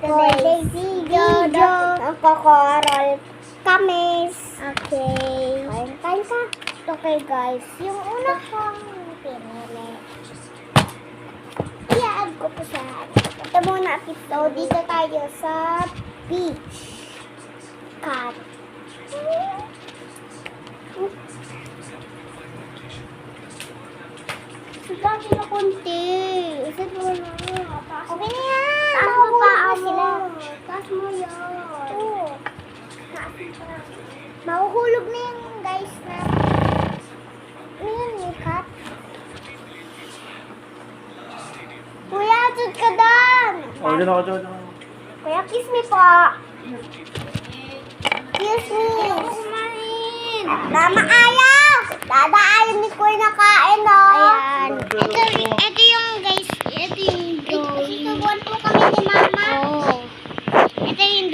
today's video. Nagko-coral kami. Okay. Kain ka. Okay guys, yung una kong pinili. I-add ko po sa ito muna ito. Dito tayo sa beach. Cut. Sugat na konti. Isip mo na. Okay na yan. Taas mo. Taas mo yan. Oo. Mahuhulog na yan guys na. Ano yan yung cut? Kuya, tut ka doon. Diyan ako, diyan ako. Kuya, kiss me po. Kiss me. Mama, ayaw. Dada, ayaw ni Kuya nakain, no? Ayan. Ito yung guys. Ito yung drone. Ito po kami ni Mama. Oh. Ito yung